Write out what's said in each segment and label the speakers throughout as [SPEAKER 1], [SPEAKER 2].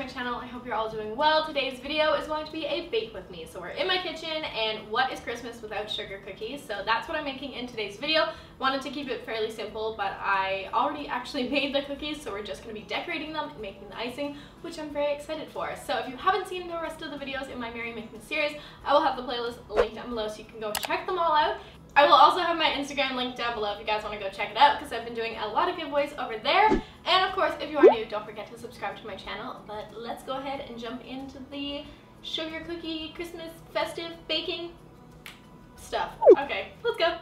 [SPEAKER 1] my channel. I hope you're all doing well. Today's video is going to be a bake with me. So we're in my kitchen, and what is Christmas without sugar cookies? So that's what I'm making in today's video. Wanted to keep it fairly simple, but I already actually made the cookies, so we're just going to be decorating them and making the icing, which I'm very excited for. So if you haven't seen the rest of the videos in my Merry Making series, I will have the playlist linked down below so you can go check them all out. I will also have my Instagram linked down below if you guys want to go check it out, because I've been doing a lot of giveaways over there. And of course, if you are new, don't forget to subscribe to my channel. But let's go ahead and jump into the sugar cookie Christmas festive baking stuff. Okay, let's go.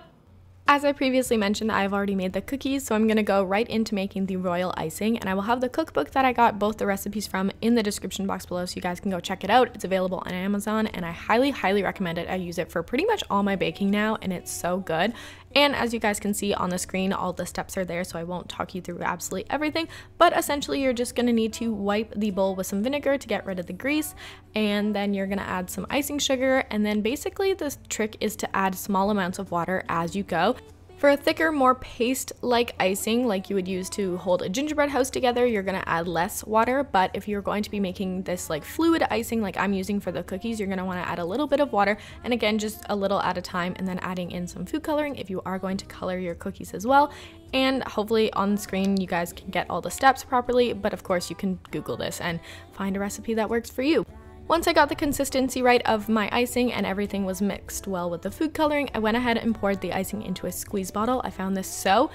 [SPEAKER 1] As I previously mentioned, I've already made the cookies, so I'm going to go right into making the royal icing, and I will have the cookbook that I got both the recipes from in the description box below so you guys can go check it out. It's available on Amazon, and I highly recommend it. I use it for pretty much all my baking now, and it's so good. And as you guys can see on the screen, all the steps are there, so I won't talk you through absolutely everything, but essentially you're just going to need to wipe the bowl with some vinegar to get rid of the grease, and then you're going to add some icing sugar, and then basically the trick is to add small amounts of water as you go. For a thicker, more paste-like icing, like you would use to hold a gingerbread house together, you're gonna add less water, but if you're going to be making this like fluid icing like I'm using for the cookies, you're gonna wanna add a little bit of water, and again, just a little at a time, and then adding in some food coloring if you are going to color your cookies as well. And hopefully on the screen you guys can get all the steps properly, but of course you can Google this and find a recipe that works for you. Once I got the consistency right of my icing and everything was mixed well with the food coloring, I went ahead and poured the icing into a squeeze bottle. I found this so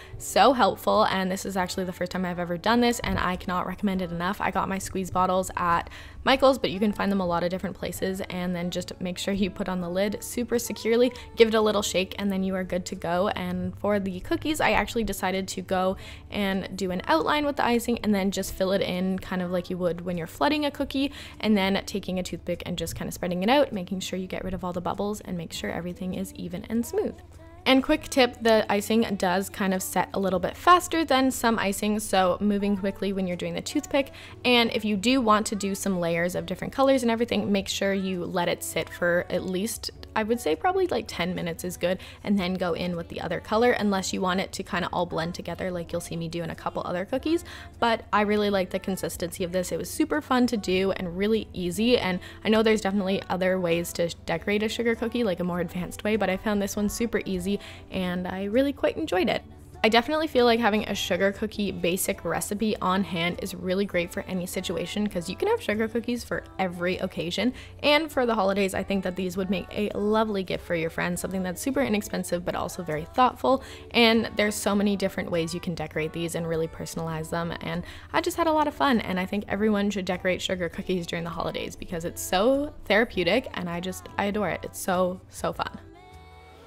[SPEAKER 1] helpful, and this is actually the first time I've ever done this, and I cannot recommend it enough. I got my squeeze bottles at Michael's, but you can find them a lot of different places, and then just make sure you put on the lid super securely, give it a little shake, and then you are good to go. And for the cookies, I actually decided to go and do an outline with the icing and then just fill it in kind of like you would when you're flooding a cookie, and then taking a toothpick and just kind of spreading it out, making sure you get rid of all the bubbles and make sure everything is even and smooth. And quick tip, the icing does kind of set a little bit faster than some icing, so moving quickly when you're doing the toothpick. And if you do want to do some layers of different colors and everything, make sure you let it sit for at least, I would say probably like 10 minutes is good, and then go in with the other color, unless you want it to kind of all blend together like you'll see me do in a couple other cookies. But I really like the consistency of this. It was super fun to do and really easy, and I know there's definitely other ways to decorate a sugar cookie, like a more advanced way, but I found this one super easy and I really quite enjoyed it. I definitely feel like having a sugar cookie basic recipe on hand is really great for any situation, because you can have sugar cookies for every occasion, and for the holidays I think that these would make a lovely gift for your friends, something that's super inexpensive but also very thoughtful. And there's so many different ways you can decorate these and really personalize them, and I just had a lot of fun, and I think everyone should decorate sugar cookies during the holidays because it's so therapeutic, and I adore it. It's so fun.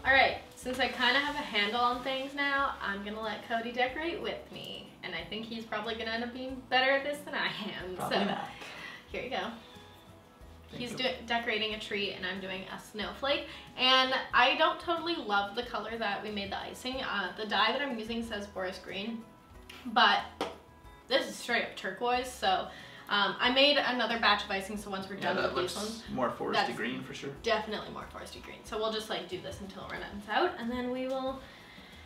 [SPEAKER 1] Alright, since I kind of have a handle on things now, I'm going to let Cody decorate with me. And I think he's probably going to end up being better at this than I am.
[SPEAKER 2] Probably
[SPEAKER 1] so,
[SPEAKER 2] not. Here
[SPEAKER 1] you go. He's decorating a tree and I'm doing a snowflake. And I don't totally love the color that we made the icing. The dye that I'm using says forest green, but this is straight up turquoise, so I made another batch of icing, so once we're done with these ones,
[SPEAKER 2] more foresty green for sure.
[SPEAKER 1] Definitely more foresty green. So we'll just like do this until it runs out, and then we will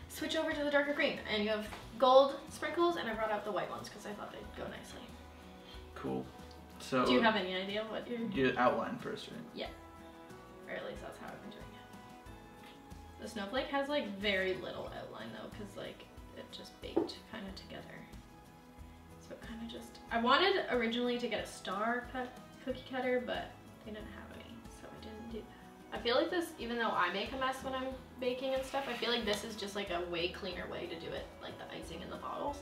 [SPEAKER 1] switch over to the darker green. And you have gold sprinkles, and I brought out the white ones because I thought they'd go nicely.
[SPEAKER 2] Cool. So
[SPEAKER 1] do you have any idea what you're...
[SPEAKER 2] You outline first, right?
[SPEAKER 1] Yeah. Or at least that's how I've been doing it. The snowflake has like very little outline though, because like it just baked kind of together. So it kind of just, I wanted originally to get a star cut cookie cutter, but they didn't have any, so I didn't do that. I feel like this, even though I make a mess when I'm baking and stuff, I feel like this is just like a way cleaner way to do it, like the icing in the bottles.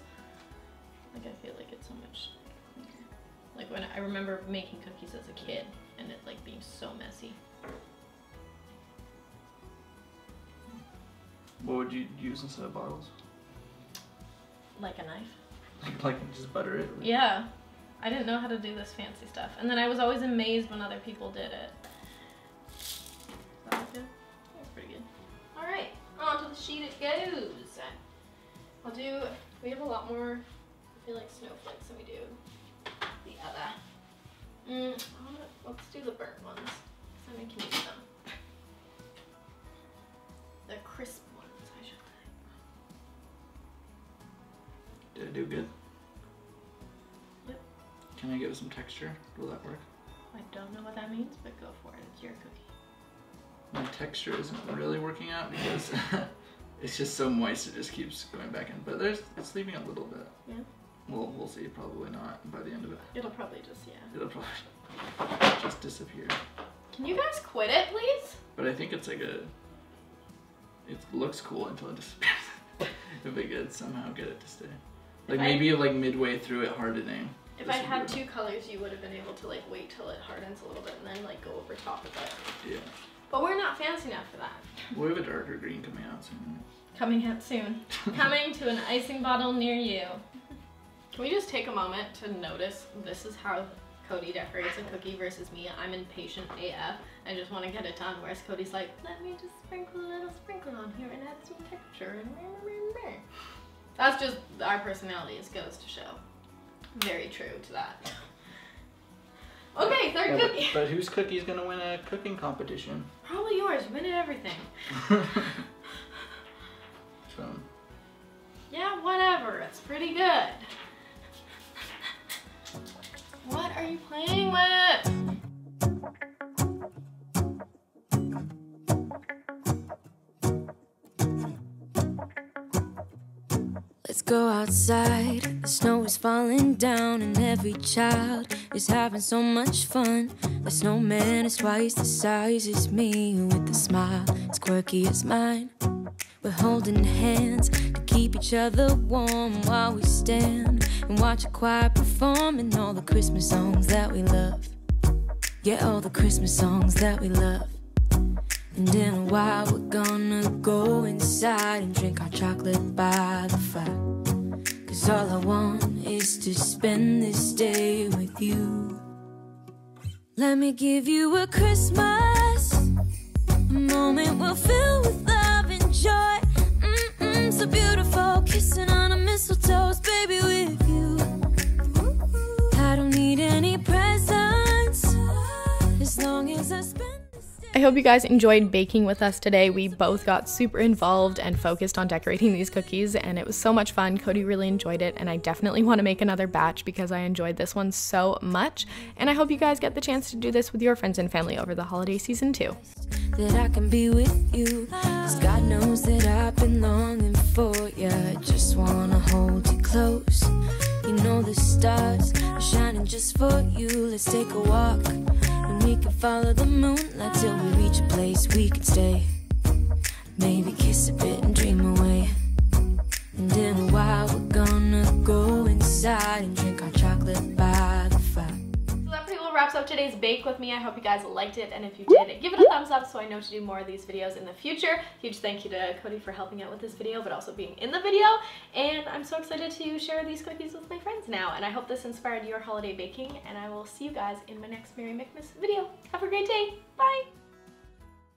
[SPEAKER 1] Like I feel like it's so much cleaner. Like when I remember making cookies as a kid and it like being so messy.
[SPEAKER 2] What would you use instead of bottles?
[SPEAKER 1] Like a knife.
[SPEAKER 2] Like just butter it?
[SPEAKER 1] Yeah. I didn't know how to do this fancy stuff. And then I was always amazed when other people did it. Is that look good? That's pretty good. Alright, onto the sheet it goes. We have a lot more, I feel like, snowflakes than we do the other. Let's do the burnt ones, so we can use them. The crisp ones, I should say.
[SPEAKER 2] Did it do good?
[SPEAKER 1] Yep.
[SPEAKER 2] Can I get it some texture. Will that work?
[SPEAKER 1] I don't know what that means, but go for it. It's your cookie.
[SPEAKER 2] My texture isn't really working out because it's just so moist. It just keeps going back in. But it's leaving a little bit.
[SPEAKER 1] Yeah.
[SPEAKER 2] Well, we'll see. Probably not by the end of it.
[SPEAKER 1] It'll probably just, yeah.
[SPEAKER 2] It'll probably just disappear.
[SPEAKER 1] Can you guys quit it, please?
[SPEAKER 2] But I think it's like it looks cool until it disappears. If it could somehow get it to stay. Like maybe like midway through it hardening.
[SPEAKER 1] If I had two colors, you would have been able to like wait till it hardens a little bit and then like go over top of it.
[SPEAKER 2] Yeah.
[SPEAKER 1] But we're not fancy enough for that.
[SPEAKER 2] We have a darker green coming out soon.
[SPEAKER 1] Coming out soon. Coming to an icing bottle near you. Can we just take a moment to notice this is how Cody decorates a cookie versus me? I'm impatient AF. I just want to get it done, whereas Cody's like, let me just sprinkle a little sprinkle on here and add some texture and that's just our personalities goes to show. Very true to that. Okay, third cookie.
[SPEAKER 2] But whose cookie's gonna win a cooking competition?
[SPEAKER 1] Probably yours. You win at everything.
[SPEAKER 2] So.
[SPEAKER 1] Yeah, whatever. It's pretty good. What are you playing with?
[SPEAKER 3] Let's go outside, the snow is falling down and every child is having so much fun. The snowman is twice the size as me with a smile as quirky as mine. We're holding hands to keep each other warm while we stand and watch a choir performing all the Christmas songs that we love. Yeah, all the Christmas songs that we love. And in a while we're gonna go inside and drink our chocolate by the fire. 'Cause all I want is to spend this day with you. Let me give you a Christmas, a moment we'll fill with love and joy. So beautiful, kissing on a mistletoe, baby, with you. I don't need any presents as long as I spend.
[SPEAKER 1] I hope you guys enjoyed baking with us today. We both got super involved and focused on decorating these cookies, and it was so much fun. Cody really enjoyed it, and I definitely want to make another batch because I enjoyed this one so much. And I hope you guys get the chance to do this with your friends and family over the holiday season too.
[SPEAKER 3] That I can be with you, 'cause God knows that I've been longing for you. I just wanna hold you close. You know the stars are shining just for you. Let's take a walk and we can follow the moonlight till we reach a place we can stay. Maybe kiss a bit and dream away. And in a while we're gonna go inside and drink our chocolate by the fire.
[SPEAKER 1] So that pretty well wraps up today's bake with me. I hope you guys liked it, and if you did, give it a thumbs up so I know to do more of these videos in the future. Huge thank you to Cody for helping out with this video, but also being in the video. And I'm so excited to share these cookies with my friends now, and I hope this inspired your holiday baking, and I will see you guys in my next Merry Mickmas video. Have a great day. Bye!